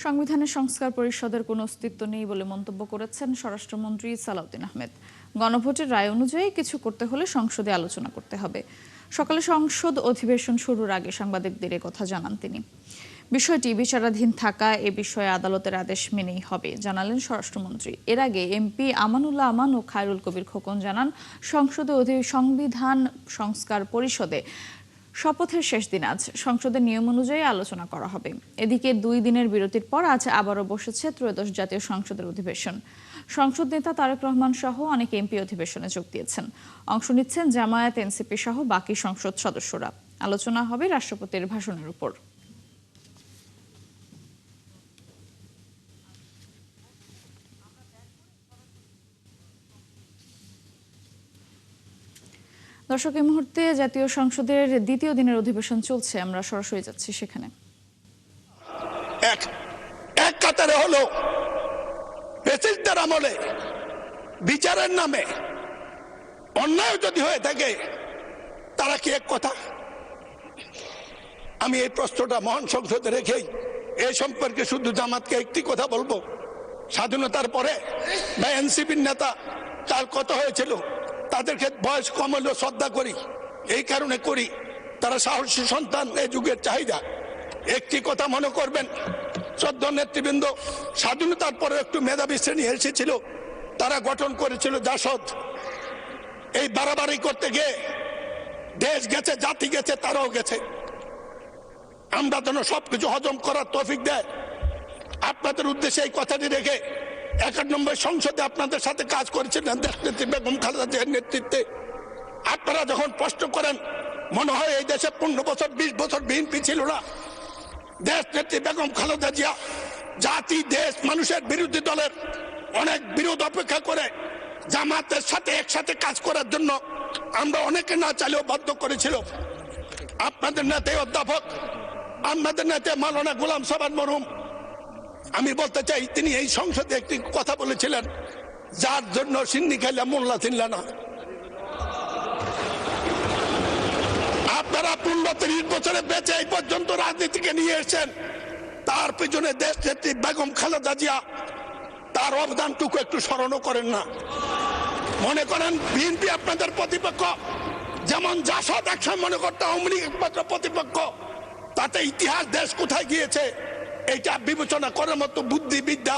সংবিধানের সংস্কার পরিষদের কোনো অস্তিত্ব নেই বলে মন্তব্য করেছেন স্বরাষ্ট্রমন্ত্রী সালাউদ্দিন আহমেদ। গণভোটের রায় অনুযায়ী কিছু করতে হলে সংসদে আলোচনা করতে হবে। সকালে সংসদ অধিবেশন শুরুর আগে সাংবাদিকদের কথা জানান তিনি। বিষয়টি বিচারাধীন থাকা এ বিষয়ে আদালতের আদেশ মেনেই হবে জানালেন স্বরাষ্ট্রমন্ত্রী। এর আগে এমপি আমানুল্লাহ আমান ও খায়রুল কবির খোকন জানান, সংসদে সংবিধান সংস্কার পরিষদে শপথের শেষ দিন আজ সংসদের নিয়ম অনুযায়ী আলোচনা করা হবে। এদিকে 2 দিনের বিরতির পর আজ আবারও বসেছে ত্রয়োদশ জাতীয় সংসদের অধিবেশন। সংসদ নেতা তারেক রহমান সহ অনেক এমপি অধিবেশনে যোগ দিয়েছেন। অংশ নিচ্ছেন জামায়াত, এনসিপি সহ বাকি সংসদ সদস্যরা। আলোচনা হবে রাষ্ট্রপতির ভাষণের উপর। দর্শক, এই মুহূর্তে জাতীয় সংসদের দ্বিতীয় দিনের অধিবেশন চলছে। আমরা সরাসরি যাচ্ছি সেখানে। এক কাতারে হলো প্রেসিডেন্টের আমলে বিচারের নামে অন্যায় যদি হয়ে থাকে, তারা কি এক কথা? আমি এই প্রশ্নটা মহান সংসদে রেখেই এই সম্পর্কে শুধু জামাতকে একটি কথা বলবো। স্বাধীনতার পরে বা এনসিপির নেতা তার কত হয়েছিল, তাদেরকে বয়স কম হলেও শ্রদ্ধা করি, এই কারণে করি তারা সাহসী সন্তান, এই যুগের চাহিদা। একটি কথা মনে করবেন, শ্রদ্ধা নেতৃবৃন্দ, স্বাধীনতার পরে একটু মেধাবী শ্রেণী এসেছিল, তারা গঠন করেছিল জাসদ। এই বাড়াবাড়ি করতে গিয়ে দেশ গেছে, জাতি গেছে, তারাও গেছে। আমরা যেন সবকিছু হজম করার তৌফিক দেয়। আপনাদের উদ্দেশ্যে এই কথাটি রেখে 91 সংসদে আপনাদের সাথে কাজ করেছিলেন দেশনেত্রী বেগম খালেদা জিয়ার নেতৃত্বে। আপনারা যখন প্রশ্ন করেন, মনে হয় এই দেশে 15 বছর 20 বছর বিএনপি ছিল না। দেশনেত্রী বেগম খালেদা জিয়া জাতি, দেশ, মানুষের বিরোধী দলের অনেক বিরোধ অপেক্ষা করে জামাতের সাথে একসাথে কাজ করার জন্য আমরা অনেকে না চাইলেও বাধ্য করেছিল। আপনাদের নেতা অধ্যাপক, আপনাদের নেতা মাওলানা গোলাম সাবান মরহুম, আমি বলতে চাই, তিনি এই সংসদে একটি কথা বলেছিলেন, যার জন্য সিন্নি খাইলা মোল্লা চিনলা না। আপনারা 15-30 বছরে বেঁচে এই পর্যন্ত রাজনীতিকে নিয়ে এসেছেন, তার পেছনে দেশ নেত্রী বেগম খালেদা জিয়া তার অবদানটুকু একটু স্মরণও করেন না। মনে করেন বিএনপি আপনাদের প্রতিপক্ষ, যেমন জাসদ একসময় মনে করতে আওয়ামী লীগ একমাত্র প্রতিপক্ষ, তাতে ইতিহাস দেশ কোথায় গিয়েছে এটা বিবেচনা করার মতো বুদ্ধি বিদ্যা